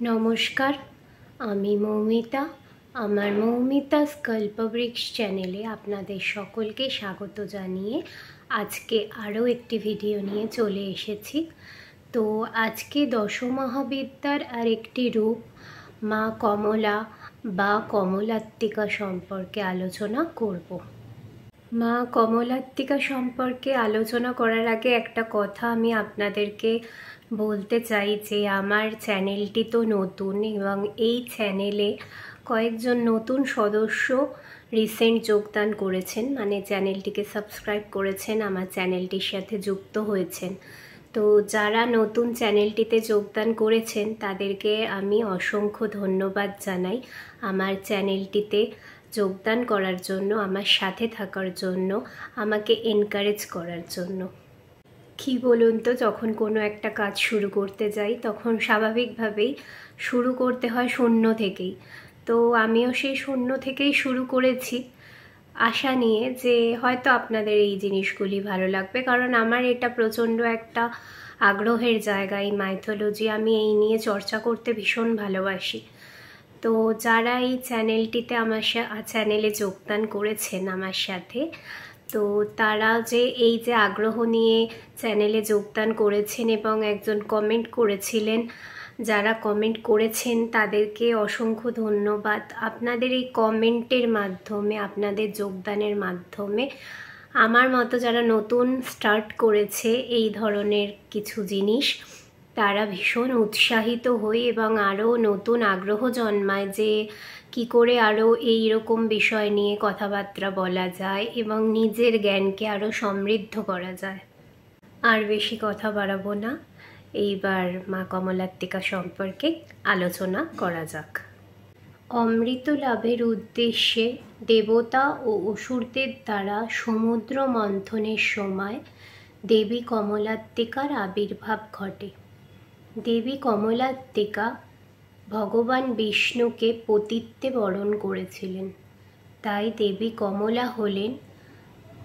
নমস্কার, আমি মৌমিতা। আমার মৌমিতাস কল্পবৃক্ষ চ্যানেলে আপনাদের সকলকে স্বাগত জানিয়ে আজকে আরও একটি ভিডিও নিয়ে চলে এসেছি। তো আজকে দশমহাবিদ্যার আরেকটি রূপ মা কমলা বা কমলাত্মিকা সম্পর্কে আলোচনা করব। মা কমলাত্মিকা সম্পর্কে আলোচনা করার আগে একটা কথা আমি আপনাদেরকে বলতে চাই যে আমার চ্যানেলটি তো নতুন এবং এই চ্যানেলে কয়েকজন নতুন সদস্য রিসেন্ট যোগদান করেছেন, মানে চ্যানেলটিকে সাবস্ক্রাইব করেছেন, আমার চ্যানেলটির সাথে যুক্ত হয়েছেন। তো যারা নতুন চ্যানেলটিতে যোগদান করেছেন তাদেরকে আমি অসংখ্য ধন্যবাদ জানাই আমার চ্যানেলটিতে যোগদান করার জন্য, আমার সাথে থাকার জন্য, আমাকে এনকারেজ করার জন্য। কি বলুন তো, যখন কোনো একটা কাজ শুরু করতে যাই তখন স্বাভাবিকভাবেই শুরু করতে হয় শূন্য থেকেই। তো আমিও সেই শূন্য থেকেই শুরু করেছি আশা নিয়ে যে হয়তো আপনাদের এই জিনিসগুলি ভালো লাগবে, কারণ আমার এটা প্রচণ্ড একটা আগ্রহের জায়গা। এই মাইথোলজি আমি এই নিয়ে চর্চা করতে ভীষণ ভালোবাসি। তো যারা এই চ্যানেলটিতে আমার চ্যানেলে যোগদান করেছেন আমার সাথে, তো তারা যে এই যে আগ্রহ নিয়ে চ্যানেলে যোগদান করেছেন এবং একজন কমেন্ট করেছিলেন, যারা কমেন্ট করেছেন তাদেরকে অসংখ্য ধন্যবাদ। আপনাদের এই কমেন্টের মাধ্যমে, আপনাদের যোগদানের মাধ্যমে আমার মতো যারা নতুন স্টার্ট করেছে এই ধরনের কিছু জিনিস, তারা ভীষণ উৎসাহিত হই এবং আরও নতুন আগ্রহ জন্মায় যে কি করে আরও এই রকম বিষয় নিয়ে কথাবার্তা বলা যায় এবং নিজের জ্ঞানকে আরও সমৃদ্ধ করা যায়। আর বেশি কথা বাড়াবো না, এইবার মা কমলাত্মিকা সম্পর্কে আলোচনা করা যাক। অমৃত লাভের উদ্দেশ্যে দেবতা ও অসুরদের দ্বারা সমুদ্র মন্থনের সময় দেবী কমলাত্মিকার আবির্ভাব ঘটে। দেবী কমলাত্মিকা ভগবান বিষ্ণুকে পতিত্বে বরণ করেছিলেন, তাই দেবী কমলা হলেন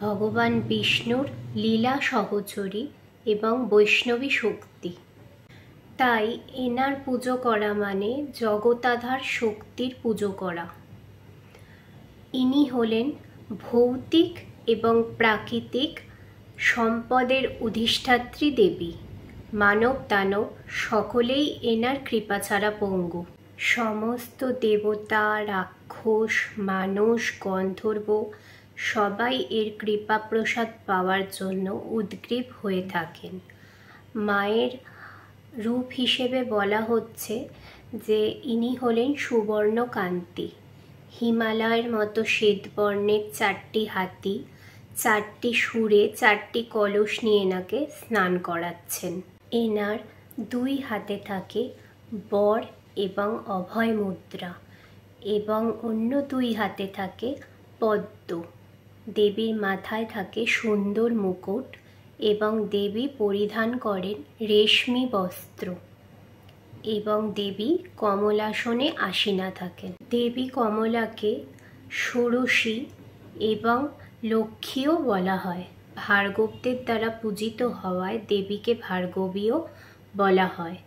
ভগবান বিষ্ণুর লীলা সহচরী এবং বৈষ্ণবী শক্তি। তাই এনার পুজো করা মানে জগতাধার শক্তির পুজো করা। ইনি হলেন ভৌতিক এবং প্রাকৃতিক সম্পদের অধিষ্ঠাত্রী দেবী। মানব দানব সকলেই এনার কৃপা ছাড়া পঙ্গু। সমস্ত দেবতা, রাক্ষস, মানুষ, গন্ধর্ব সবাই এর কৃপা প্রসাদ পাওয়ার জন্য উদ্গ্রীব হয়ে থাকেন। মায়ের রূপ হিসেবে বলা হচ্ছে যে ইনি হলেন সুবর্ণকান্তি। হিমালয়ের মতো শ্বেতবর্ণের 4টি হাতি 4টি সুরে 4টি কলস নিয়ে এনাকে স্নান করাচ্ছেন। এনার 2 হাতে থাকে বর এবং অভয় মুদ্রা এবং অন্য 2 হাতে থাকে পদ্ম। দেবীর মাথায় থাকে সুন্দর মুকুট এবং দেবী পরিধান করেন রেশমি বস্ত্র এবং দেবী কমলাসনে আসীনা থাকেন। দেবী কমলাকে ষোড়শী এবং লক্ষ্মীও বলা হয়। ভার্গবদের দ্বারা পূজিত হওয়ায় দেবীকে ভার্গবীও বলা হয়।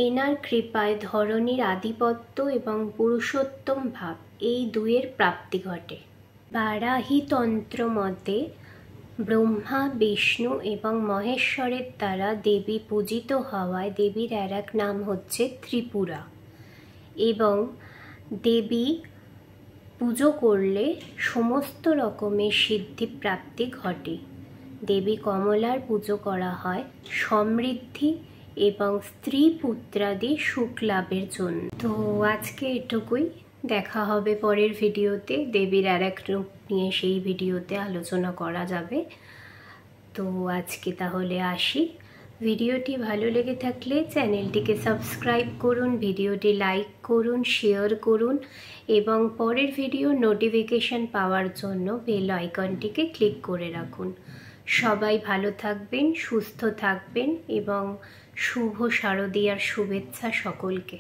এনার কৃপায় ধরণীর আধিপত্য এবং পুরুষোত্তম ভাব এই দুয়ের প্রাপ্তি ঘটে। বারাহী তন্ত্র মতে ব্রহ্মা, বিষ্ণু এবং মহেশ্বরের দ্বারা দেবী পূজিত হওয়ায় দেবীর আর এক নাম হচ্ছে ত্রিপুরা এবং দেবী পুজো করলে সমস্ত রকমের সিদ্ধি প্রাপ্তি ঘটে। দেবী কমলার পুজো করা হয় সমৃদ্ধি এবং স্ত্রী পুত্রাদি সুখ লাভের জন্য। তো আজকে এটুকুই, দেখা হবে পরের ভিডিওতে। দেবীর আর এক রূপ নিয়ে সেই ভিডিওতে আলোচনা করা যাবে। তো আজকে তাহলে আসি। ভিডিওটি ভালো লেগে থাকলে চ্যানেলটিকে সাবস্ক্রাইব করুন, ভিডিওটি লাইক করুন, শেয়ার করুন এবং পরের ভিডিওর নোটিফিকেশন পাওয়ার জন্য বেল আইকনটিকে ক্লিক করে রাখুন। সবাই ভালো থাকবেন, সুস্থ থাকবেন এবং শুভ শারদীয়ার শুভেচ্ছা সকলকে।